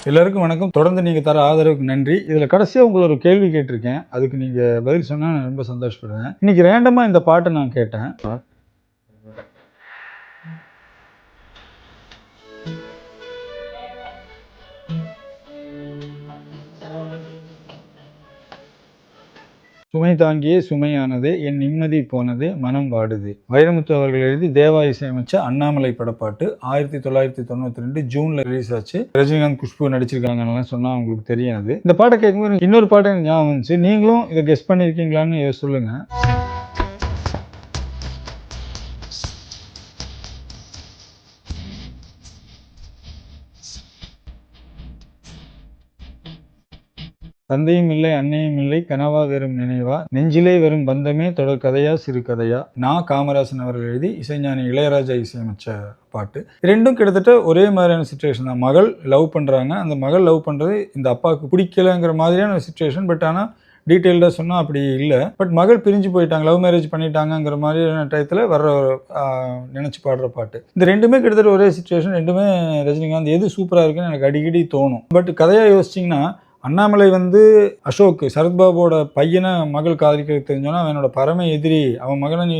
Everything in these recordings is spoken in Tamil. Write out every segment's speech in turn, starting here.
எல்லாருக்கும் வணக்கம். தொடர்ந்து நீங்கள் தர ஆதரவுக்கு நன்றி. இதில் கடைசியாக உங்களை ஒரு கேள்வி கேட்டிருக்கேன். அதுக்கு நீங்கள் பதில் சொன்னால் நான் ரொம்ப சந்தோஷப்படுவேன். இன்னைக்கு ரேண்டமாக இந்த பாட்டை நான் கேட்டேன். சுமை தாங்கியே சுமையானது, என் நிம்மதி போனது, மனம் வாடுது. வைரமுத்து அவர்கள் எழுதி தேவா இசையமைச்ச அண்ணாமலை படப்பாட்டு 1992 ஜூன்ல ரிலீஸ் ஆச்சு. ரஜினிகாந்த், குஷ்பு நடிச்சிருக்காங்கன்னு சொன்னா அவங்களுக்கு தெரியாது. இந்த பாட்டை கேட்கும்போது இன்னொரு பாட்டு எனக்கு ஞாபகம் வந்துச்சு. நீங்களும் இதை கெஸ் பண்ணியிருக்கீங்களான்னு சொல்லுங்க. தந்தையும் இல்லை, அன்னையும் இல்லை, கனவா வெறும் நினைவா, நெஞ்சிலே வெறும் பந்தமே, தொடர் கதையா சிறு கதையா. நான் காமராசன் அவர்கள் எழுதி இசைஞானி இளையராஜா இசையமைச்ச பாட்டு. ரெண்டும் கிட்டத்தட்ட ஒரே மாதிரியான சுச்சுவேஷன் தான். மகள் லவ் பண்ணுறாங்க. அந்த மகள் லவ் பண்ணுறது இந்த அப்பாவுக்கு பிடிக்கலைங்கிற மாதிரியான சுச்சுவேஷன். பட் ஆனால் டீட்டெயில்டாக சொன்னால் அப்படி இல்லை. பட் மகள் பிரிஞ்சு போயிட்டாங்க, லவ் மேரேஜ் பண்ணிட்டாங்கிற மாதிரியான டயத்தில் வர்ற நினச்சி பாடுற பாட்டு. இந்த ரெண்டுமே கிட்டத்தட்ட ஒரே சுச்சுவேஷன். ரெண்டுமே ரஜினிகாந்த் எது சூப்பராக இருக்குன்னு எனக்கு அடிக்கடி தோணும். பட் கதையாக யோசிச்சிங்கன்னா, அண்ணாமலை அசோக் சரத்பாபுவோட பையனை மகள் காதலிக்கிறது தெரிஞ்சோன்னா அவனோட பரம எதிரி. அவன் மகனை நீ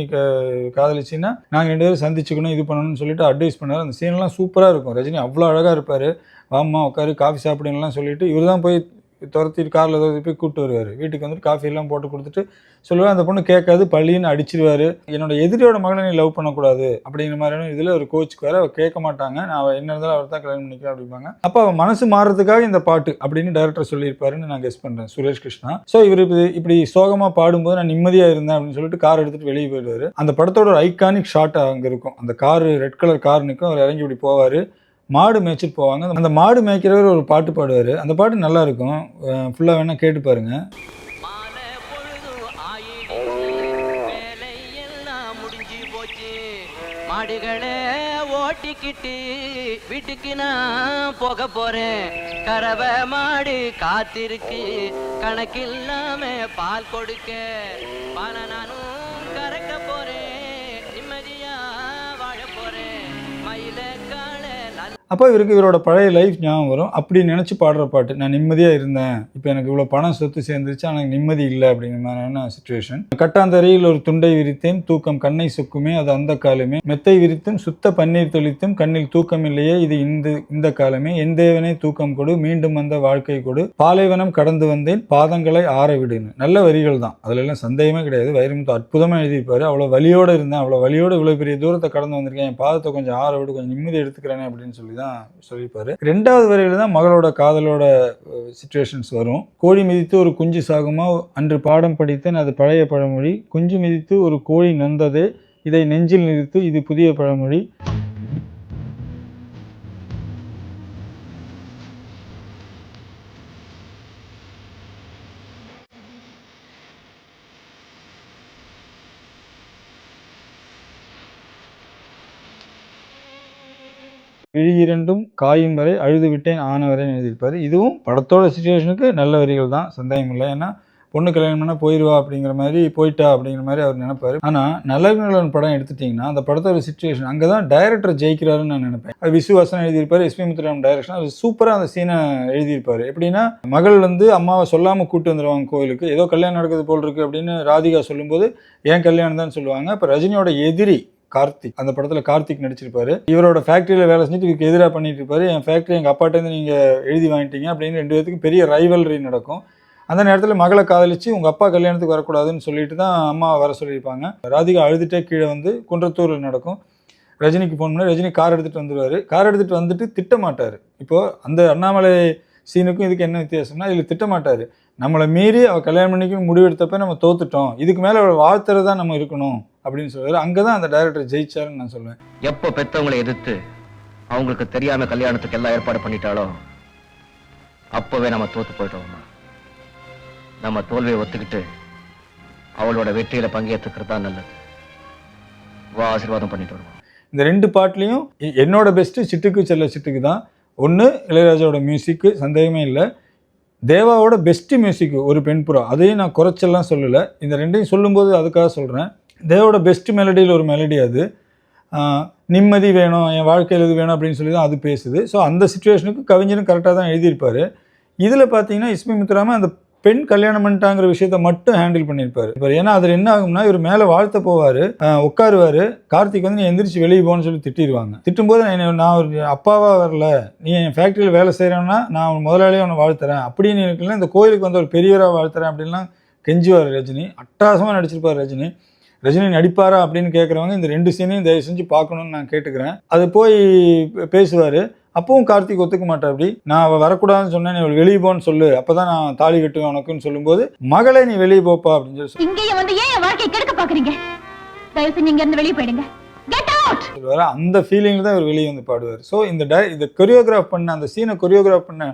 காதலிச்சின்னா நாங்கள் 2 பேரும் சந்திச்சுக்கணும், இது பண்ணணும்னு சொல்லிட்டு அட்வைஸ் பண்ணார். அந்த சீன்லாம் சூப்பராக இருக்கும். ரஜினி அவ்வளோ அழகாக இருப்பார். வாம்மா உட்காரு, காஃபி சாப்பிடுங்கலாம் சொல்லிட்டு இவர் தான் போய் துரத்திட்டு காரில் போய் கூப்பிட்டு வருவார். வீட்டுக்கு வந்துட்டு காஃபியெல்லாம் போட்டு கொடுத்துட்டு சொல்லுவார். அந்த பொண்ணு கேட்காது, பள்ளின்னு அடிச்சிருவார். என்னோட எதிரியோட மகளை நீ லவ் பண்ணக்கூடாது அப்படிங்கிற மாதிரியான இதில் ஒரு கோச்சுக்கு வேறு அவர் கேட்க மாட்டாங்க. நான் என்ன இருந்தாலும் அவர் தான் கல்யாணம் பண்ணிக்கிறேன் அப்படிம்பாங்க. அப்போ அவன் மனசு மாறுறதுக்காக இந்த பாட்டு அப்படின்னு டைரக்டர் சொல்லியிருப்பாருன்னு நான் கெஸ் பண்ணுறேன், சுரேஷ் கிருஷ்ணா. ஸோ இவர் இப்படி சோகமாக பாடும்போது நான் நிம்மதியாக இருந்தேன் அப்படின்னு சொல்லிட்டு கார் எடுத்துகிட்டு வெளியே போயிடுவார். அந்த படத்தோட ஒரு ஐகானிக் ஷாட் அங்கே இருக்கும். அந்த கார் ரெட் கலர் கார் நிற்கும். அவர் இறங்கி இப்படி போவார். மாடு மேய்ச்சிட்டு போவாங்க. அந்த மாடு மேய்க்கிறவர் ஒரு பாட்டு பாடுவார். அந்த பாட்டு நல்லா இருக்கும். ஃபுல்லாக வேணால் கேட்டு பாருங்க. மாடுகளே ஓட்டிக்கிட்டு வீட்டுக்கு நான் போக போறேன். கறவை மாடு காத்திருக்கு, கணக்கில்லாம பால் கொடுக்க. பால நானும் கறக்க போறேன், நிம்மதியா வாழ போறேன். மயில அப்போ இவரோட பழைய லைஃப் ஞாபகம் வரும். அப்படி நினச்சி பாடுற பாட்டு. நான் நிம்மதியாக இருந்தேன், இப்போ எனக்கு இவ்வளோ பணம் சொத்து சேர்ந்துருச்சு, ஆனால் எனக்கு நிம்மதி இல்லை அப்படிங்கிற மாதிரியான சுச்சுவேஷன். கட்டாந்தரையில் ஒரு துண்டை விரித்தேன், தூக்கம் கண்ணை சொக்குமே, அது அந்த காலமே. மெத்தை விரித்தும் சுத்த பன்னீர் தொளித்தும் கண்ணில் தூக்கம் இல்லையே, இது இந்த காலமே. என் தேவனே தூக்கம் கொடு, மீண்டும் வந்த வாழ்க்கை கொடு. பாலைவனம் கடந்து வந்தேன், பாதங்களை ஆற விடுன்னு. நல்ல வரிகள் தான், அதுல எல்லாம் சந்தேகமே கிடையாது. வைரமுத்து அற்புதமாக எழுதியிருப்பாரு. அவ்வளோ வலியோடு இருந்தேன், அவ்வளோ வலியோடு இவ்வளோ பெரிய தூரத்தை கடந்து வந்திருக்கேன், என் பாதத்தை கொஞ்சம் ஆற விடு, கொஞ்சம் நிம்மதி எடுத்துக்கிறேனே அப்படின்னு சொல்லி தான் சொல்லியிருப்பாரு. 2வது வரையில தான் மகளோட காதலோட சிச்சுவேஷன்ஸ் வரும். கோழி மிதித்து ஒரு குஞ்சு சாகுமா, அன்று பாடம் படித்தேன், அது பழைய பழமொழி. குஞ்சு மிதித்து ஒரு கோழி நொந்ததே, இதை நெஞ்சில் நிறுத்து, இது புதிய பழமொழி. விழி இரண்டும் காயும் வரை அழுது விட்டேன் ஆனவரேன்னு எழுதியிருப்பார். இதுவும் படத்தோட சுச்சுவேஷனுக்கு நல்ல வரிகள் தான், சந்தேகம் இல்லை. ஏன்னா பொண்ணு கல்யாணம் பண்ணால் போயிடுவா அப்படிங்கிற மாதிரி, போயிட்டா அப்படிங்கிற மாதிரி அவர் நினைப்பார். ஆனால் நல்லவன் படம் எடுத்துட்டிங்கன்னா அந்த படத்தோட சுச்சுவேஷன் அங்கே தான் டைரக்டர் ஜெயிக்கிறாருன்னு நான் நினைப்பேன். அது விசுவாசன் எழுதியிருப்பார், எஸ்பி முத்துராமன் டைரக்ஷன். அது சூப்பராக அந்த சீனை எழுதியிருப்பார். எப்படின்னா, மகள் அம்மாவை சொல்லாமல் கூப்பிட்டு வந்துடுவாங்க கோயிலுக்கு. ஏதோ கல்யாணம் நடக்குது போல் இருக்குது அப்படின்னு ராதிகா சொல்லும்போது ஏன் கல்யாணம் தான் சொல்லுவாங்க. இப்போ ரஜினியோட எதிரி கார்த்திக், அந்த படத்தில் கார்த்திக் நடிச்சிருப்பாரு. இவரோட ஃபேக்ட்ரியில் வேலை செஞ்சுட்டு இதுக்கு எதிராக பண்ணிட்டு இருப்பாரு. என் ஃபேக்ட்ரி எங்கள் அப்பாட்டேருந்து நீங்கள் எழுதி வாங்கிட்டீங்க அப்படின்னு 2 பேத்துக்கு பெரிய ரைவல்ரி நடக்கும். அந்த நேரத்தில் மகளை காதலிச்சு உங்கள் அப்பா கல்யாணத்துக்கு வரக்கூடாதுன்னு சொல்லிட்டு தான் அம்மா வர சொல்லியிருப்பாங்க. ராதிகா அழுதுகிட்டே கீழே குன்றத்தூரில் நடக்கும். ரஜினிக்கு ஃபோன் பண்ணி ரஜினி கார் எடுத்துகிட்டு வந்துடுவார். கார் எடுத்துகிட்டு வந்துட்டு திட்ட மாட்டார். இப்போது அந்த அண்ணாமலை சீனுக்கும் இதுக்கு என்ன வித்தியாசம்னா, இதில் திட்ட மாட்டார். நம்மளை மீறி அவள் கல்யாணம் பண்ணிக்கணும் முடிவெடுத்தப்ப நம்ம தோத்துட்டோம், இதுக்கு மேலே அவள் வாழ்த்துறது தான் நம்ம இருக்கணும் அப்படின்னு சொல்லுவார். அங்கே தான் அந்த டைரக்டர் ஜெயிச்சாருன்னு நான் சொல்லுவேன். எப்போ பெற்றவங்களை எதிர்த்து அவங்களுக்கு தெரியாம கல்யாணத்துக்கு எல்லாம் ஏற்பாடு பண்ணிட்டாலோ அப்போவே நம்ம தோத்து போயிட்டோம்மா. நம்ம தோல்வியை ஒத்துக்கிட்டு அவளோட வெற்றியில பங்கேற்றுக்கிறது தான் நல்லது. ஆசீர்வாதம் பண்ணிட்டு வருவோம். இந்த 2 பாட்டுலையும் என்னோட பெஸ்ட்டு சிட்டுக்கு செல்ல சிட்டுக்கு தான். ஒன்று இளையராஜாவோட மியூசிக்கு, சந்தேகமே இல்லை. தேவாவோட பெஸ்ட்டு மியூசிக்கு ஒரு பெண் புறா, அதையும் நான் குறைச்செல்லாம் சொல்லலை. இந்த 2ஐயும் சொல்லும்போது அதுக்காக சொல்கிறேன். தேவோட பெஸ்ட் மெலடியில் ஒரு மெலடி அது. நிம்மதி வேணும், என் வாழ்க்கையில் இது வேணும் அப்படின்னு சொல்லி தான் அது பேசுது. ஸோ அந்த சுச்சுவேஷனுக்கு கவிஞரும் கரெக்டாக தான் எழுதியிருப்பார். இதில் பார்த்தீங்கன்னா எஸ்பி முத்துராமன் அந்த பெண் கல்யாணம் பண்ணிட்டாங்கிற விஷயத்த மட்டும் ஹேண்டில் பண்ணியிருப்பாரு. இப்போ ஏன்னா அதில் என்ன ஆகும்னா, இவர் மேலே வாழ்த்த போவார், உட்காருவார், கார்த்திக் வந்து நீ எந்திரிச்சு வெளியே போன்னு சொல்லி திட்டிடுவாங்க. திட்டும்போது நான் ஒரு அப்பாவாக வரல, நீ என் ஃபேக்ட்ரியில் வேலை செய்கிறேன்னா நான் முதலாளியே உன்னை வாழ்த்துறேன் அப்படின்னு இருக்குல்ல, இந்த கோயிலுக்கு வந்து ஒரு பெரியவராக வாழ்த்துறேன் அப்படின்லாம் கெஞ்சுவார் ரஜினி. அட்டகாசமாக நடிச்சிருப்பார் ரஜினி. ரஜினி நடிப்பாரா அப்படின்னு கேட்குறவங்க இந்த 2 சீனையும் தயவு செஞ்சு பார்க்கணுன்னு நான் கேட்டுக்கிறேன். அது போய் பேசுவார். அப்பவும் கார்த்திக் ஒத்துக்க மாட்டா. அப்படி நான் அவள் வரக்கூடாதுன்னு சொன்னேன், நீ வெளியே போன்னு சொல்லு, அப்பதான் நான் தாலி கட்டுவேன் உனக்குன்னு சொல்லும்போது, மகளே நீ வெளியே போப்பா அப்படின்னு சொல்லி இங்கேயே வந்து ஏன் என் வாழ்க்கையை கெடுக்க பாக்குறீங்க? தயவு செஞ்சு இங்க இருந்து வெளியே போயிடுங்க. கெட் அவுட் சொல்லுவாரு. அந்த ஃபீலிங்ல தான் இவர் வெளியே வந்து பாடுவார். ஸோ இந்த கொரியோகிராஃப் பண்ண அந்த சீனை கொரியோகிராஃப் பண்ண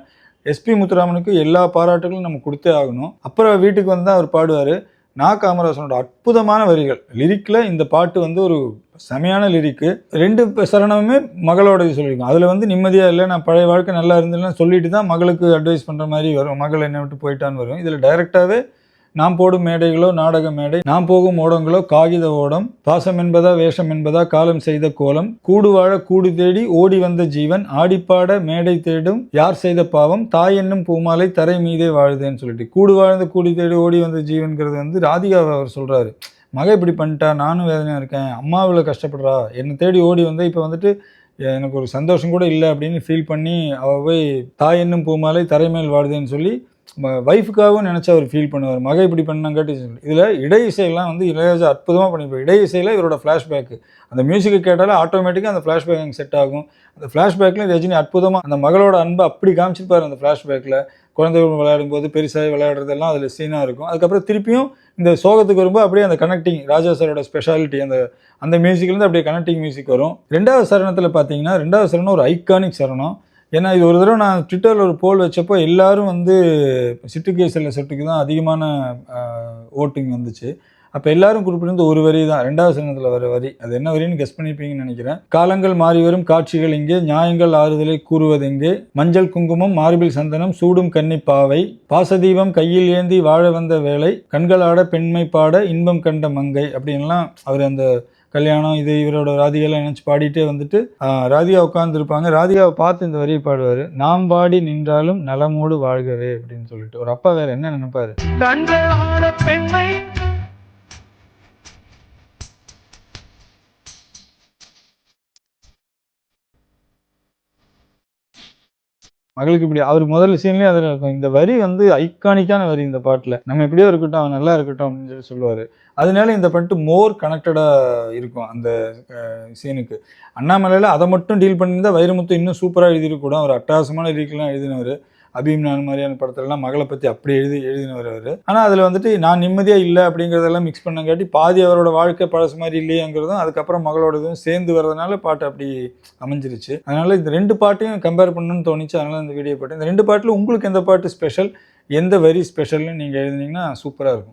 எஸ்பி முத்துராமனுக்கு எல்லா பாராட்டுகளும் நம்ம கொடுத்தே ஆகணும். அப்புறம் வீட்டுக்கு வந்து தான் அவர் பாடுவார். நா. காமராசனோட அற்புதமான வரிகள். லிரிக்கில் இந்த பாட்டு வந்து ஒரு செமையான லிரிக்கு. 2 சரணமுமே மகளோட சொல்லியிருக்கோம். அதில் வந்து நிம்மதியாக இல்லை, நான் பழைய வாழ்க்கை நல்லா இருந்தேன்னு சொல்லிட்டு தான் மகளுக்கு அட்வைஸ் பண்ணுற மாதிரி வரும். மகள் என்னை விட்டு போயிட்டான்னு வரும். இதில் டைரெக்டாகவே நாம் போடும் மேடைகளோ நாடக மேடை, நாம் போகும் ஓடங்களோ காகித ஓடம், பாசம் என்பதா வேஷம் என்பதா காலம் செய்த கோலம், கூடு வாழ கூடு தேடி ஓடி வந்த ஜீவன், ஆடிப்பாட மேடை தேடும் யார் செய்த பாவம், தாய் என்னும் பூமாலை தரை மீதே வாழுதேன்னு சொல்லிட்டு கூடு வாழ்ந்த கூடி தேடி ஓடி வந்த ஜீவன்கிறது வந்து ராதிகாவை அவர் சொல்கிறாரு. மகன் இப்படி பண்ணிட்டா, நானும் வேதனையாக இருக்கேன், அம்மாவில் கஷ்டப்படுறா, என்னை தேடி ஓடி வந்து இப்போ வந்துட்டு எனக்கு ஒரு சந்தோஷம் கூட இல்லை அப்படின்னு ஃபீல் பண்ணி அவள் போய் தாய் என்னும் பூமாலை தரைமேல் வாழுதேன்னு சொல்லி வைஃபுக்காகவும் நினச்சா அவர் ஃபீல் பண்ணுவார். மகன் இப்படி பண்ணாங்காட்டி சொல்லி. இதில் இடை இசையெல்லாம் வந்து இளையராஜா அற்புதமாக பண்ணியிருப்பார். இடை இசையில் இவரோட ஃப்ளாஷ்பேக்கு, அந்த மியூசிக்கை கேட்டாலே ஆட்டோமேட்டிக்காக அந்த ஃப்ளாஷ்பேக் அங்கே செட் ஆகும். அந்த ஃப்ளாஷ்பேக்கில் ரஜினி அற்புதமாக அந்த மகளோட அன்பை அப்படி காமிச்சிருப்பார். அந்த ஃப்ளாஷ்பேக்கில் குழந்தைகள் விளையாடும்போது பெருசாக விளையாடுறதெல்லாம் அதில் சீனாக இருக்கும். அதுக்கப்புறம் திருப்பியும் இந்த சோகத்துக்கு வரும்போது அப்படியே அந்த கனெக்டிங் ராஜா சாரோட ஸ்பெஷாலிட்டி அந்த மியூசிக்லேருந்து அப்படியே கனெக்டிங் மியூசிக் வரும். 2வது சரணத்தில் பார்த்தீங்கன்னா 2வது சரணம் ஒரு ஐகானிக் சரணம். ஏன்னா இது ஒரு தடவை நான் ட்விட்டரில் ஒரு போல் வச்சப்போ எல்லாரும் வந்து சிட்டுக்கேசல்ல செட்டுக்கு தான் அதிகமான ஓட்டிங் வந்துச்சு. அப்போ எல்லாரும் குறிப்பிட்டிருந்த ஒரு வரி தான் 2வது சரணத்தில் வர வரி. அது என்ன வரின்னு கெஸ் பண்ணிப்பீங்கன்னு நினைக்கிறேன். காலங்கள் மாறி வரும் காட்சிகள் இங்கே, நியாயங்கள் ஆறுதலை கூறுவதெங்கே, மஞ்சள் குங்குமம் மார்பில் சந்தனம் சூடும் கன்னி பாவை, பாசதீபம் கையில் ஏந்தி வாழ வந்த வேலை, கண்களாட பெண்மை பாட இன்பம் கண்ட மங்கை அப்படின்லாம் அவர் அந்த கல்யாணம் இது இவரோட ராதிகாலாம் நினச்சி பாடிட்டே வந்துட்டு ராதிகா உட்காந்துருப்பாங்க. ராதிகாவை பார்த்து இந்த வரியை பாடுவார். நாம் பாடி நின்றாலும் நலமோடு வாழ்கவே அப்படின்னு சொல்லிட்டு. ஒரு அப்பா வேற என்ன நினைப்பாரு? மகளுக்கு இப்படி அவர் முதல் சீன்லேயே அதில் இருக்கும். இந்த வரி வந்து ஐகானிக்கான வரி இந்த பாட்டில். நம்ம எப்படியோ இருக்கட்டும், அவன் நல்லா இருக்கட்டும் அப்படின்னு சொல்லி சொல்லுவார். அதனால இந்த பாட்டு மோர் கனெக்டடாக இருக்கும் அந்த சீனுக்கு. அண்ணாமலையில் அதை மட்டும் டீல் பண்ணியிருந்தால் வைரமுத்து இன்னும் சூப்பராக எழுதியிருக்கூடும். அவர் அட்டகாசமான ரீக்கெலாம் எழுதினவர். அபிம்னான் மாதிரியான படத்துலலாம் மகளை பற்றி அப்படி எழுதினவர் அவர். ஆனால் அதில் வந்துட்டு நான் நிம்மதியாக இல்லை அப்படிங்கிறதெல்லாம் மிக்ஸ் பண்ணங்காட்டி பாதி அவரோட வாழ்க்கை பழசு மாதிரி இல்லையங்கிறதும் அதுக்கப்புறம் மகளோட இதுவும் சேர்ந்து வர்றதுனால பாட்டு அப்படி அமைஞ்சிருச்சு. அதனால் இந்த 2 பாட்டையும் கம்பேர் பண்ணணும்னு தோணிச்சு. அதனால் இந்த வீடியோ போட்டேன். இந்த 2 பாட்டில் உங்களுக்கு எந்த பாட்டு ஸ்பெஷல், எந்த வரி ஸ்பெஷல்னு நீங்கள் எழுதினீங்கன்னா சூப்பராக இருக்கும்.